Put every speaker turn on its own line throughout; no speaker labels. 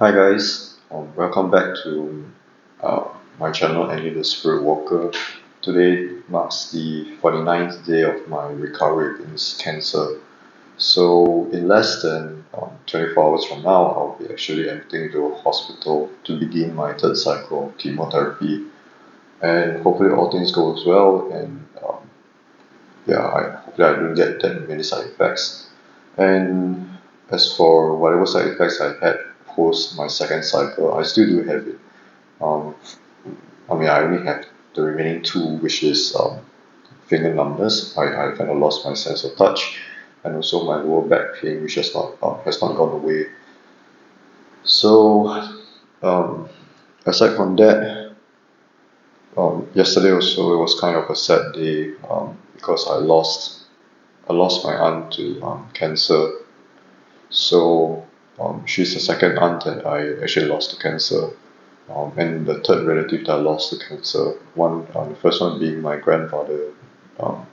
Hi guys, welcome back to uh, my channel Andy the Spirit Walker. Today marks the 49th day of my recovery against cancer. So in less than 24 hours from now, I'll be actually entering the hospital to begin my third cycle of chemotherapy. And hopefully all things goes well and hopefully I don't get that many side effects. And as for whatever side effects I had post my second cycle, I still do have it. Um, I only have the remaining two, which is finger numbness. I kind of lost my sense of touch, and also my lower back pain, which has not gone away. So, um, aside from that, yesterday also it was kind of a sad day because I lost my aunt to cancer. So she's the second aunt that I actually lost to cancer. And the third relative that I lost to cancer. The first one being my grandfather. Um,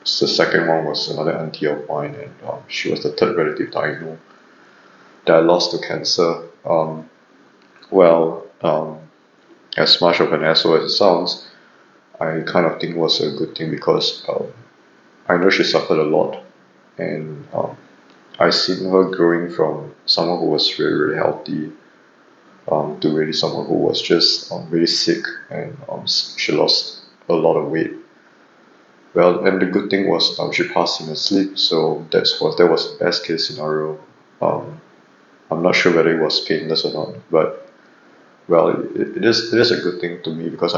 the second one was another auntie of mine, and she was the third relative that I know that I lost to cancer. Well, as much of an asshole as it sounds, I kind of think it was a good thing because I know she suffered a lot, and I seen her growing from someone who was really really healthy to really someone who was just really sick and she lost a lot of weight. Well, and the good thing was she passed in her sleep, so that was the best case scenario. Um, I'm not sure whether it was painless or not, but well, it is a good thing to me because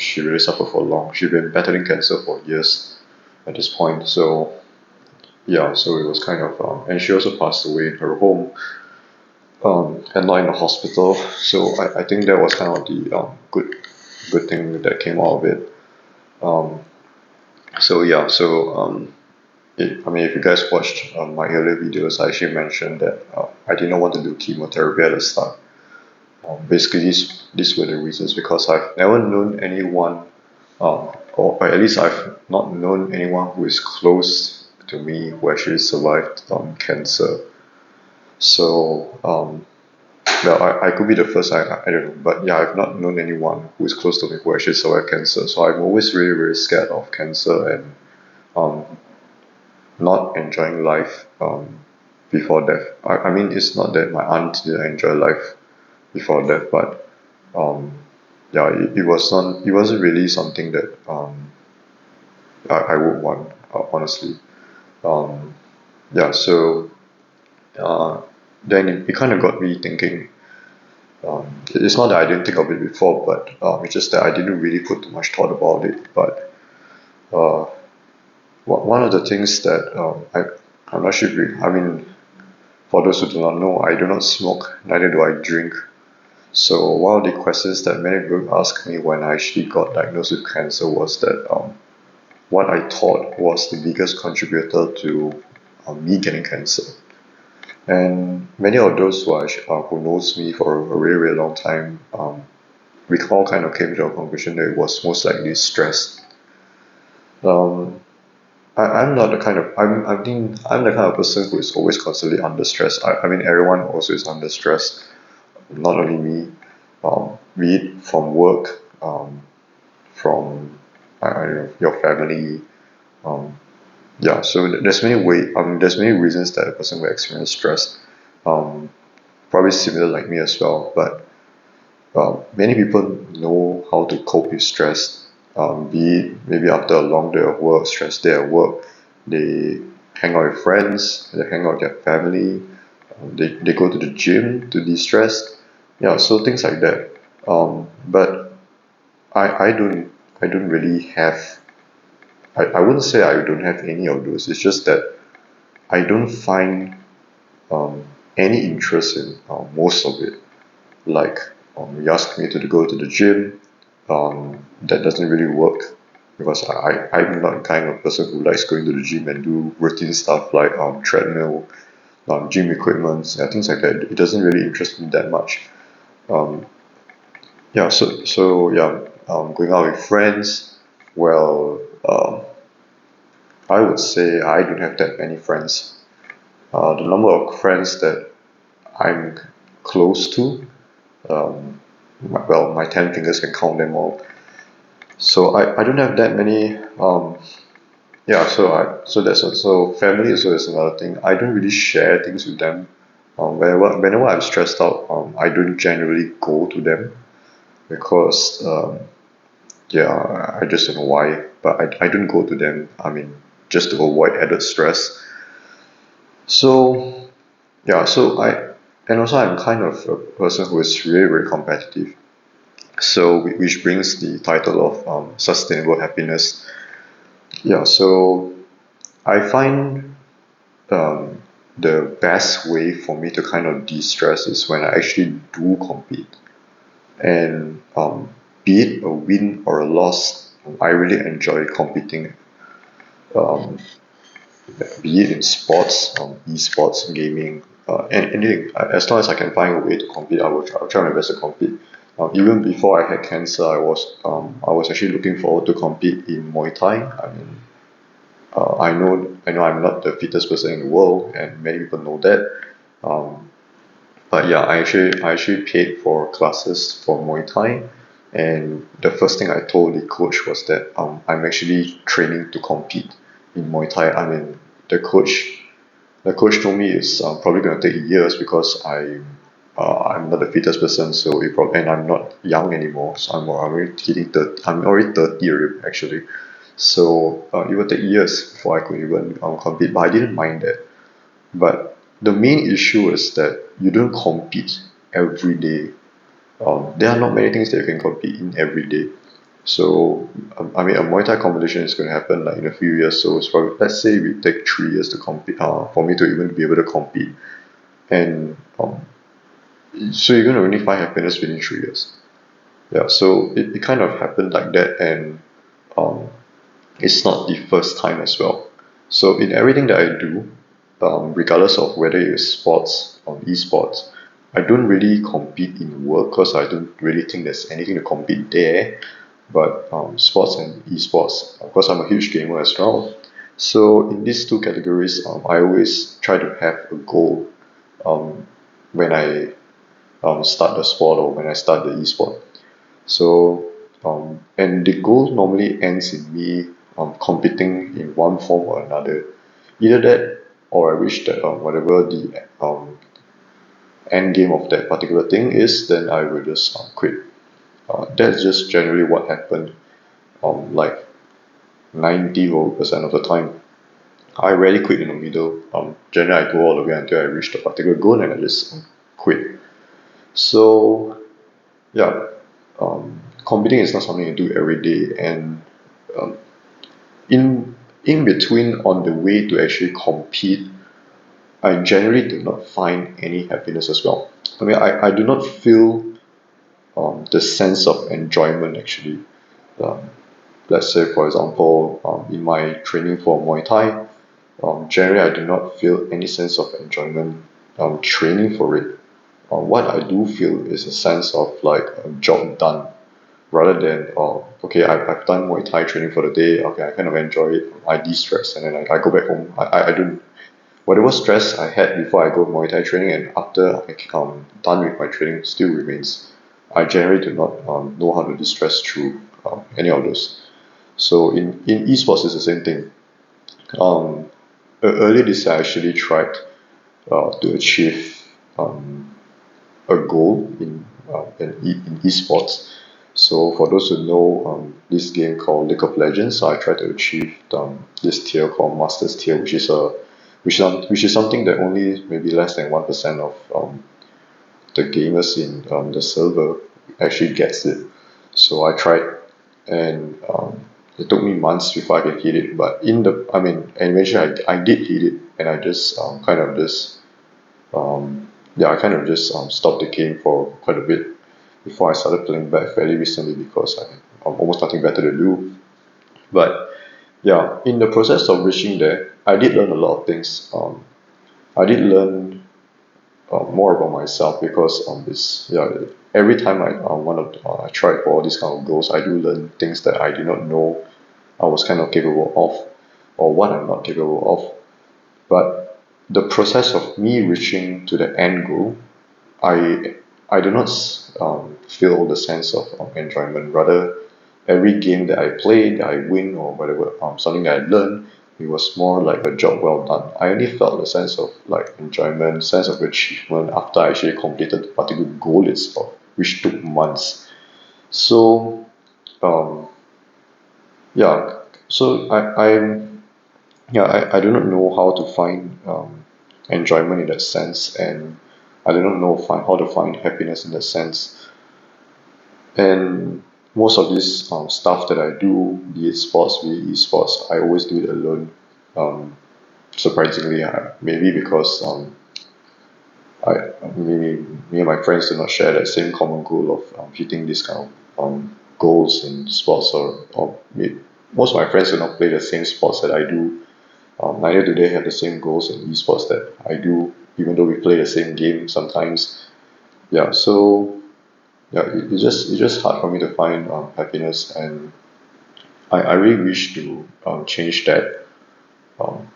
she really suffered for long. She'd been battling cancer for years at this point, so yeah, so it was kind of and she also passed away in her home and not in the hospital. So I think that was kind of the good thing that came out of it. Um, so yeah, so if you guys watched my earlier videos, I actually mentioned that I did not want to do chemotherapy at the start. Basically, these were the reasons because I've never known anyone, or at least I've not known anyone who is close to me who actually survived cancer. So well, I could be the first. I don't know, but yeah, I've not known anyone who is close to me who actually survived cancer. So I'm always really really scared of cancer and um, not enjoying life before death. I mean, it's not that my aunt didn't enjoy life before death, but um, yeah, it wasn't really something that I would want, honestly. Um, yeah, so uh, then it kind of got me thinking. It's not that I didn't think of it before, but it's just that I didn't really put too much thought about it. But uh, one of the things that I'm not sure if I mean, for those who do not know, I do not smoke, neither do I drink. So one of the questions that many people asked me when I actually got diagnosed with cancer was that what I thought was the biggest contributor to me getting cancer. And many of those who knows me for a really, really long time, we all kind of came to a conclusion that it was most likely stress. Um, I'm not the kind of I think I'm the kind of person who is always constantly under stress. I mean everyone also is under stress, not only me. Be it from work, from I don't know your family. Um, yeah, so there's many reasons that a person will experience stress. Um, Probably similar like me as well, but many people know how to cope with stress. Be it maybe after a long day of work, stress day at work, they hang out with friends, they hang out with their family, they go to the gym to de-stress. Yeah, so things like that. But I don't really have I wouldn't say I don't have any of those. It's just that I don't find um, any interest in most of it. Like you ask me to go to the gym, that doesn't really work because I'm not the kind of person who likes going to the gym and do routine stuff like treadmill, gym equipment, things like that. It doesn't really interest me that much. Um, yeah, yeah, going out with friends. Well, I would say I don't have that many friends. The number of friends that I'm close to. Well, my 10 fingers can count them all. So I don't have that many. Yeah, so that's also family. Also is another thing. I don't really share things with them. Whenever I'm stressed out, I don't generally go to them because yeah, I just don't know why, but I don't go to them. I mean, just to avoid added stress. So yeah, and also I'm kind of a person who is really very competitive. So which brings the title of sustainable happiness. Yeah, so I find um, the best way for me to kind of de-stress is when I actually do compete. And be it a win or a loss, I really enjoy competing. Um, be it in sports, esports, gaming, and anything. As long as I can find a way to compete, I'll try my best to compete. Even before I had cancer, I was actually looking forward to compete in Muay Thai. I mean, I know I'm not the fittest person in the world, and many people know that. Um, but yeah, I actually paid for classes for Muay Thai, and the first thing I told the coach was that I'm actually training to compete in Muay Thai. I mean, the coach the coach told me it's probably going to take years because I'm not the fittest person, so and I'm not young anymore. So I'm already hitting 30. I'm already 30 already, actually. So it will take years before I could even compete. But I didn't mind that. But the main issue is that you don't compete every day. There are not many things that you can compete in every day. So I mean, a Muay Thai competition is going to happen like in a few years. So it's probably, let's say we take 3 years to compete. For me to even be able to compete, and so you're going to only find happiness within 3 years. Yeah. So it kind of happened like that, and um, it's not the first time as well. So in everything that I do, regardless of whether it's sports or esports, I don't really compete in work because I don't really think there's anything to compete there. But sports and esports, of course, I'm a huge gamer as well. So in these two categories, I always try to have a goal um, when I start the sport or when I start the esport. So, and the goal normally ends in me competing in one form or another. Either that, or I wish that whatever the end game of that particular thing is, then I will just quit. That's just generally what happened. Like 90% of the time, I rarely quit in the middle. Generally, I go all the way until I reach the particular goal and I just quit. So, yeah, competing is not something you do every day, and um, in between on the way to actually compete, I generally do not find any happiness as well. I mean, I do not feel the sense of enjoyment actually. Um, let's say, for example, in my training for Muay Thai, generally I do not feel any sense of enjoyment training for it. What I do feel is a sense of like a job done rather than okay, I've done Muay Thai training for the day, okay, I kind of enjoy it, I de-stress, and then I go back home. I don't, whatever stress I had before I go Muay Thai training and after I'm done with my training still remains. I generally do not know how to de-stress through any of those. So in esports it's the same thing. um, Earlier this year I actually tried to achieve um, a goal in esports. So for those who know this game called League of Legends, so I try to achieve this tier called Masters tier, which is something that only maybe less than 1% of the gamers in the server actually gets it. So I tried, and it took me months before I could hit it. But I mean, and eventually I did hit it, and I just kind of just yeah, I kind of just stopped the game for quite a bit before I started playing back fairly recently because I had almost nothing better to do. But yeah, in the process of reaching there, I did learn a lot of things. I did learn more about myself because this yeah, every time I try for all these kind of goals, I do learn things that I did not know I was kind of capable of, or what I'm not capable of. But the process of me reaching to the end goal I I do not feel the sense of enjoyment. Rather, every game that I play, that I win or whatever, something that I learn, it was more like a job well done. I only felt a sense of like enjoyment, sense of achievement after I actually completed the particular goal itself, which took months. So um, yeah, so I do not know how to find enjoyment in that sense, and I do not know how to find happiness in that sense. And most of this stuff that I do, be it sports, be it esports, I always do it alone. Um, Surprisingly, maybe because I maybe me and my friends do not share that same common goal of hitting this kind of goals in sports, most of my friends do not play the same sports that I do. Neither do they have the same goals in esports that I do, even though we play the same game sometimes. Yeah, so yeah, it's just hard for me to find happiness, and I really wish to change that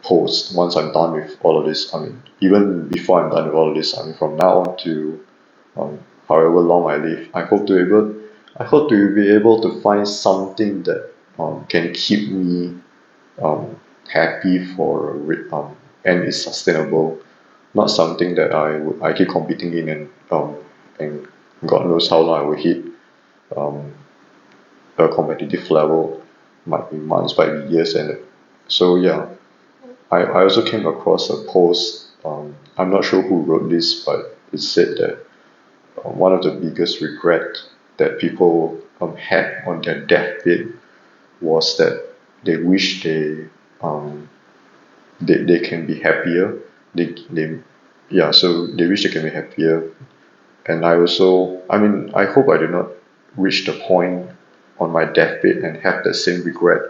post once I'm done with all of this. I mean, even before I'm done with all of this, I mean, from now on to however long I live, I hope to be able to find something that can keep me um, happy and is sustainable, not something that I keep competing in and God knows how long I will hit um, a competitive level, might be months, might be years, and so yeah. I also came across a post. I'm not sure who wrote this, but it said that one of the biggest regret that people had on their deathbed was that they wish um, they can be happier. They yeah, so they wish they can be happier. And I also, I mean, I hope I do not reach the point on my deathbed and have the same regret.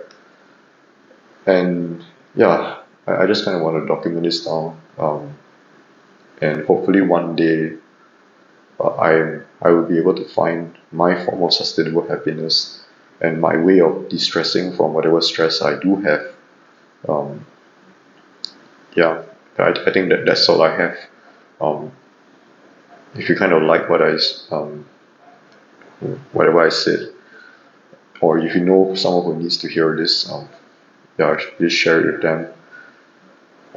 And yeah, I just kind of want to document this down. And hopefully one day I will be able to find my form of sustainable happiness and my way of de-stressing from whatever stress I do have. Um, yeah, I think that's all I have. Um, if you kind of like whatever I said, or if you know someone who needs to hear this, yeah, please share it with them.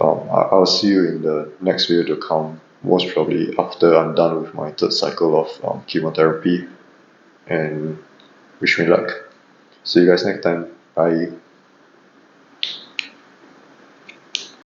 I'll see you in the next video to come, most probably after I'm done with my third cycle of chemotherapy. And wish me luck. See you guys next time. Bye.